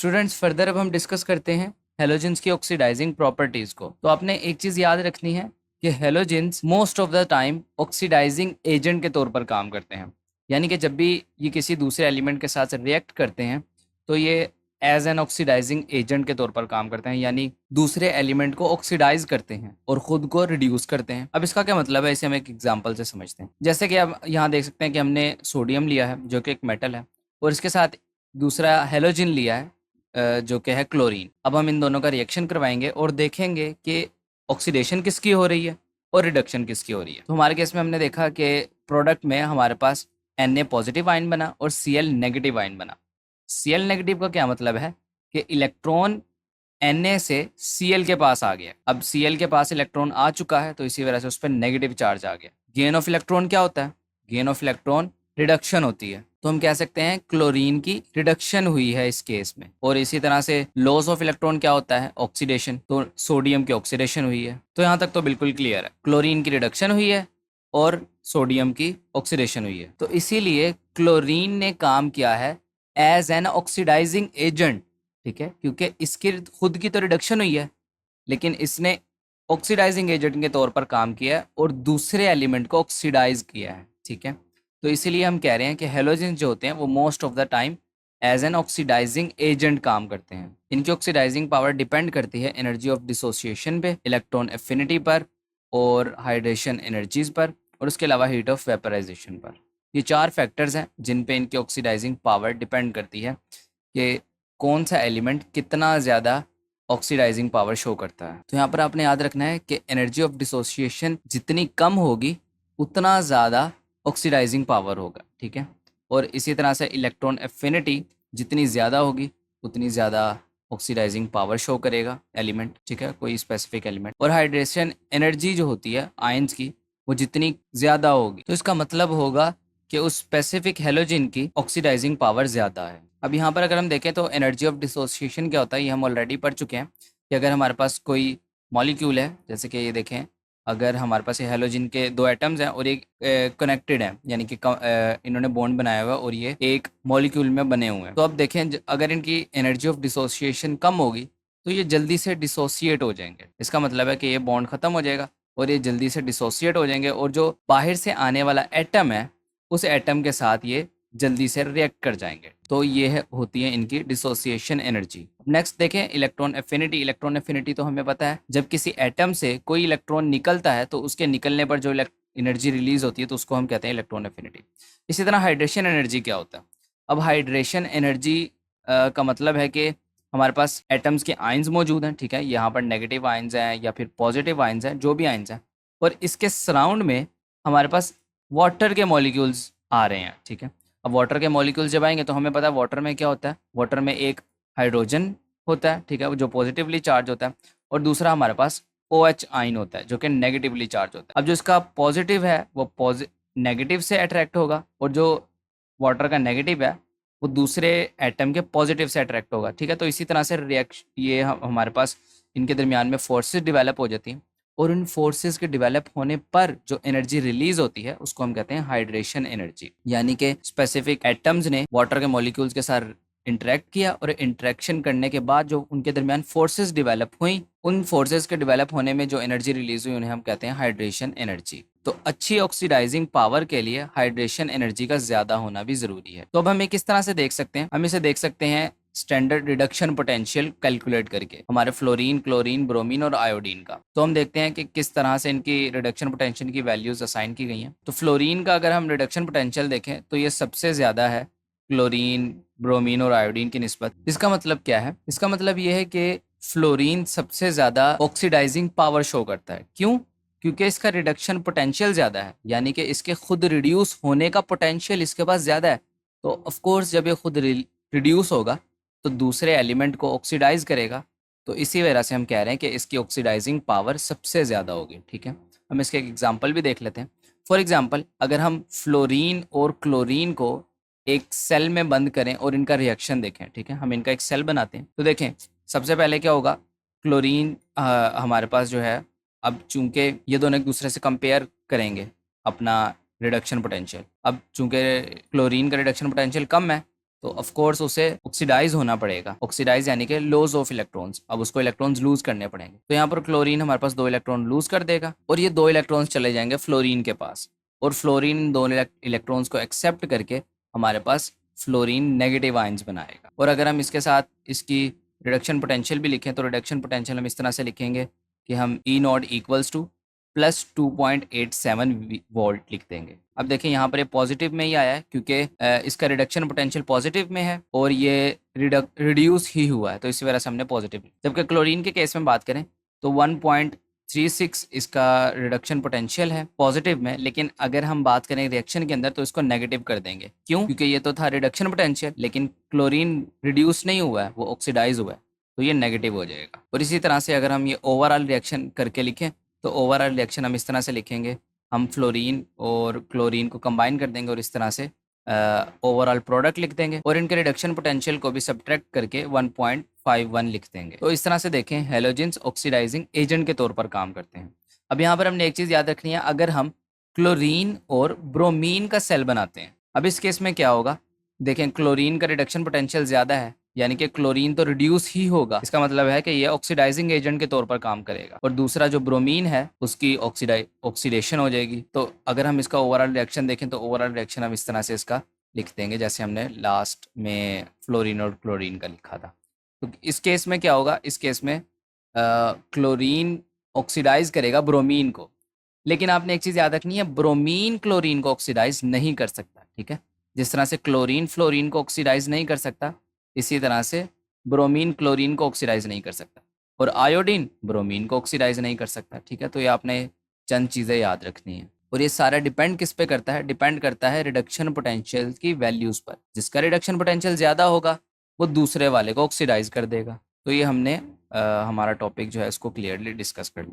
Students further अब हम discuss करते हैं हेलोजेंस की ऑक्सीडाइजिंग प्रॉपर्टीज को। तो आपने एक चीज याद रखनी है कि halogens most of the time oxidising agent के तौर पर काम करते हैं। यानी कि जब भी ये किसी दूसरे एलिमेंट के साथ रिएक्ट करते हैं तो ये एज एन ऑक्सीडाइजिंग एजेंट के तौर पर काम करते हैं, यानी दूसरे एलिमेंट को ऑक्सीडाइज करते हैं और खुद को रिड्यूस करते हैं। अब इसका क्या मतलब है, इसे हम एक एग्जांपल से समझते हैं। जैसे कि आप यहाँ देख सकते हैं कि हमने सोडियम लिया है जो कि एक मेटल है, और इसके साथ दूसरा हेलोजन लिया है जो कि है क्लोरीन। अब हम इन दोनों का रिएक्शन करवाएंगे और देखेंगे कि ऑक्सीडेशन किसकी हो रही है और रिडक्शन किसकी हो रही है। तो हमारे केस में हमने देखा कि प्रोडक्ट में हमारे पास Na पॉजिटिव आयन बना और Cl नेगेटिव आयन बना। Cl नेगेटिव का क्या मतलब है कि इलेक्ट्रॉन Na से Cl के पास आ गया। अब Cl के पास इलेक्ट्रॉन आ चुका है तो इसी वजह से उस पर नेगेटिव चार्ज आ गया। गेन ऑफ इलेक्ट्रॉन क्या होता है? गेन ऑफ इलेक्ट्रॉन रिडक्शन होती है। तो हम कह सकते हैं क्लोरीन की रिडक्शन हुई है इस केस में। और इसी तरह से लॉस ऑफ इलेक्ट्रॉन क्या होता है? ऑक्सीडेशन। तो सोडियम की ऑक्सीडेशन हुई है। तो यहाँ तक तो बिल्कुल क्लियर है, क्लोरीन की रिडक्शन हुई है और सोडियम की ऑक्सीडेशन हुई है। तो इसीलिए क्लोरीन ने काम किया है एज एन ऑक्सीडाइजिंग एजेंट, ठीक है, क्योंकि इसकी खुद की तो रिडक्शन हुई है लेकिन इसने ऑक्सीडाइजिंग एजेंट के तौर पर काम किया है और दूसरे एलिमेंट को ऑक्सीडाइज किया है, ठीक है। तो इसीलिए हम कह रहे हैं कि हेलोजेंस जो होते हैं वो most of the time as an oxidising agent काम करते हैं। इनकी ऑक्सीडाइजिंग पावर डिपेंड करती है एनर्जी ऑफ डिसोसिएशन पे, इलेक्ट्रॉन एफिनिटी पर और हाइड्रेशन एनर्जीज पर, और उसके अलावा हीट ऑफ वेपराइजेशन पर। ये चार फैक्टर्स हैं जिन पे इनकी ऑक्सीडाइजिंग पावर डिपेंड करती है कि कौन सा एलिमेंट कितना ज़्यादा ऑक्सीडाइजिंग पावर शो करता है। तो यहाँ पर आपने याद रखना है कि एनर्जी ऑफ डिसोसिएशन जितनी कम होगी उतना ज़्यादा ऑक्सीडाइजिंग पावर होगा, ठीक है। और इसी तरह से इलेक्ट्रॉन एफिनिटी जितनी ज़्यादा होगी उतनी ज़्यादा ऑक्सीडाइजिंग पावर शो करेगा एलिमेंट, ठीक है, कोई स्पेसिफिक एलिमेंट। और हाइड्रेशन एनर्जी जो होती है आयंस की वो जितनी ज़्यादा होगी तो इसका मतलब होगा कि उस स्पेसिफिक हेलोजन की ऑक्सीडाइजिंग पावर ज़्यादा है। अब यहाँ पर अगर हम देखें तो एनर्जी ऑफ डिसोसिएशन क्या होता है ये हम ऑलरेडी पढ़ चुके हैं कि अगर हमारे पास कोई मॉलिक्यूल है, जैसे कि ये देखें, अगर हमारे पास ये हेलोजन के दो एटम्स हैं और एक कनेक्टेड है, यानी कि इन्होंने बॉन्ड बनाया हुआ है और ये एक मॉलिक्यूल में बने हुए हैं, तो अब देखें अगर इनकी एनर्जी ऑफ डिसोसिएशन कम होगी तो ये जल्दी से डिसोसिएट हो जाएंगे। इसका मतलब है कि ये बॉन्ड खत्म हो जाएगा और ये जल्दी से डिसोसिएट हो जाएंगे और जो बाहर से आने वाला एटम है उस एटम के साथ ये जल्दी से रिएक्ट कर जाएंगे। तो ये होती है इनकी डिसोसिएशन एनर्जी। नेक्स्ट देखें इलेक्ट्रॉन एफिनिटी। इलेक्ट्रॉन एफिनिटी तो हमें पता है जब किसी एटम से कोई इलेक्ट्रॉन निकलता है तो उसके निकलने पर जो एनर्जी रिलीज होती है तो उसको हम कहते हैं इलेक्ट्रॉन एफिनिटी। इसी तरह हाइड्रेशन एनर्जी क्या होता है? अब हाइड्रेशन एनर्जी का मतलब है कि हमारे पास एटम्स के आयंस मौजूद हैं, ठीक है, यहाँ पर नेगेटिव आयंस हैं या फिर पॉजिटिव आयंस हैं, जो भी आयंस हैं, और इसके सराउंड में हमारे पास वाटर के मॉलिक्यूल्स आ रहे हैं, ठीक है। अब वाटर के मॉलिक्यूल्स जब आएंगे तो हमें पता है वाटर में क्या होता है, वाटर में एक हाइड्रोजन होता है, ठीक है, जो पॉजिटिवली चार्ज होता है, और दूसरा हमारे पास OH आयन होता है जो कि नेगेटिवली चार्ज होता है। अब जो इसका पॉजिटिव है वो नेगेटिव से अट्रैक्ट होगा और जो वाटर का नेगेटिव है वो दूसरे एटम के पॉजिटिव से अट्रैक्ट होगा, ठीक है। तो इसी तरह से रिएक्शन ये हमारे पास इनके दरमियान में फोर्सेस डेवलप हो जाती हैं और इन फोर्सेस के डेवलप होने पर जो एनर्जी रिलीज होती है उसको हम कहते हैं हाइड्रेशन एनर्जी। यानी कि स्पेसिफिक एटम्स ने वाटर के मॉलिक्यूल्स के साथ इंटरेक्ट किया और इंटरेक्शन करने के बाद जो उनके दरमियान फोर्सेस डेवलप हुई, उन फोर्सेस के डेवलप होने में जो एनर्जी रिलीज हुई उन्हें हम कहते हैं हाइड्रेशन एनर्जी। तो अच्छी ऑक्सीडाइजिंग पावर के लिए हाइड्रेशन एनर्जी का ज्यादा होना भी जरूरी है। तो अब हम किस तरह से देख सकते हैं? हम इसे देख सकते हैं स्टैंडर्ड रिडक्शन पोटेंशियल कैलकुलेट करके, हमारे फ्लोरीन, क्लोरीन, ब्रोमीन और आयोडीन का। तो हम देखते हैं कि किस तरह से इनकी रिडक्शन पोटेंशियल की वैल्यूज असाइन की गई हैं। तो फ्लोरीन का अगर हम रिडक्शन पोटेंशियल देखें तो ये सबसे ज्यादा है क्लोरीन, ब्रोमीन और आयोडीन की निस्बत। इसका मतलब क्या है? इसका मतलब ये है कि फ्लोरीन सबसे ज्यादा ऑक्सीडाइजिंग पावर शो करता है। क्यों? क्योंकि इसका रिडक्शन पोटेंशियल ज़्यादा है, यानी कि इसके खुद रिड्यूस होने का पोटेंशियल इसके पास ज़्यादा है। तो ऑफ कोर्स जब ये खुद रिड्यूस होगा तो दूसरे एलिमेंट को ऑक्सीडाइज करेगा। तो इसी वजह से हम कह रहे हैं कि इसकी ऑक्सीडाइजिंग पावर सबसे ज़्यादा होगी, ठीक है। हम इसके एक एग्जाम्पल भी देख लेते हैं। फॉर एग्जाम्पल अगर हम फ्लोरीन और क्लोरीन को एक सेल में बंद करें और इनका रिएक्शन देखें, ठीक है, हम इनका एक सेल बनाते हैं, तो देखें सबसे पहले क्या होगा, क्लोरीन हमारे पास जो है, अब चूंकि ये दोनों एक दूसरे से कंपेयर करेंगे अपना रिडक्शन पोटेंशियल। अब चूंकि क्लोरीन का रिडक्शन पोटेंशियल कम है तो ऑफ कोर्स उसे ऑक्सीडाइज होना पड़ेगा। ऑक्सीडाइज यानी कि लॉस ऑफ इलेक्ट्रॉन्स, अब उसको इलेक्ट्रॉन्स लूज करने पड़ेंगे। तो यहाँ पर क्लोरीन हमारे पास 2 इलेक्ट्रॉन लूज कर देगा और ये 2 इलेक्ट्रॉन्स चले जाएंगे फ्लोरीन के पास, और फ्लोरीन दोनों इलेक्ट्रॉन्स को एक्सेप्ट करके हमारे पास फ्लोरीन नेगेटिव आयंस बनाएगा। और अगर हम इसके साथ इसकी रिडक्शन पोटेंशियल भी लिखें तो रिडक्शन पोटेंशियल हम इस तरह से लिखेंगे कि हम E0 equals two plus 2.87 volt लिख देंगे। अब देखिए यहाँ पर ये पॉजिटिव में ही आया है क्योंकि इसका रिडक्शन पोटेंशियल पॉजिटिव में है और ये रिड्यूस ही हुआ है, तो इसी वजह से हमने पॉजिटिव। जबकि क्लोरीन के केस में बात करें तो 1.36 इसका रिडक्शन पोटेंशियल है पॉजिटिव में, लेकिन अगर हम बात करें रिएक्शन के अंदर तो इसको नेगेटिव कर देंगे। क्यों? क्योंकि ये तो था रिडक्शन पोटेंशियल, लेकिन क्लोरीन रिड्यूस नहीं हुआ है, वो ऑक्सीडाइज हुआ है, तो ये नेगेटिव हो जाएगा। और इसी तरह से अगर हम ये ओवरऑल रिएक्शन करके लिखें तो ओवरऑल रिएक्शन हम इस तरह से लिखेंगे, हम फ्लोरीन और क्लोरीन को कंबाइन कर देंगे और इस तरह से ओवरऑल प्रोडक्ट लिख देंगे और इनके रिडक्शन पोटेंशियल को भी सब्ट्रैक्ट करके 1.51 लिख देंगे। तो इस तरह से देखें हेलोजेंस ऑक्सीडाइजिंग एजेंट के तौर पर काम करते हैं। अब यहाँ पर हमने एक चीज़ याद रखनी है, अगर हम क्लोरीन और ब्रोमीन का सेल बनाते हैं, अब इस केस में क्या होगा, देखें क्लोरीन का रिडक्शन पोटेंशियल ज़्यादा है, यानी कि क्लोरीन तो रिड्यूस ही होगा, इसका मतलब है कि ये ऑक्सीडाइजिंग एजेंट के तौर पर काम करेगा। और दूसरा जो ब्रोमीन है उसकी ऑक्सीडेशन हो जाएगी। तो अगर हम इसका ओवरऑल रिएक्शन देखें तो ओवरऑल रिएक्शन हम इस तरह से इसका लिख देंगे जैसे हमने लास्ट में फ्लोरीन और क्लोरीन का लिखा था। तो इस केस में क्या होगा, इस केस में क्लोरीन ऑक्सीडाइज करेगा ब्रोमीन को, लेकिन आपने एक चीज़ याद रखनी है, ब्रोमीन क्लोरीन को ऑक्सीडाइज नहीं कर सकता। ठीक है, जिस तरह से क्लोरीन फ्लोरीन को ऑक्सीडाइज नहीं कर सकता, इसी तरह से ब्रोमीन क्लोरीन को ऑक्सीडाइज नहीं कर सकता और आयोडीन ब्रोमीन को ऑक्सीडाइज नहीं कर सकता। ठीक है, तो ये आपने चंद चीज़ें याद रखनी है। और ये सारा डिपेंड किस पे करता है, डिपेंड करता है रिडक्शन पोटेंशियल की वैल्यूज़ पर। जिसका रिडक्शन पोटेंशियल ज़्यादा होगा वो दूसरे वाले को ऑक्सीडाइज कर देगा। तो ये हमने हमारा टॉपिक जो है इसको क्लियरली डिस्कस कर लिया।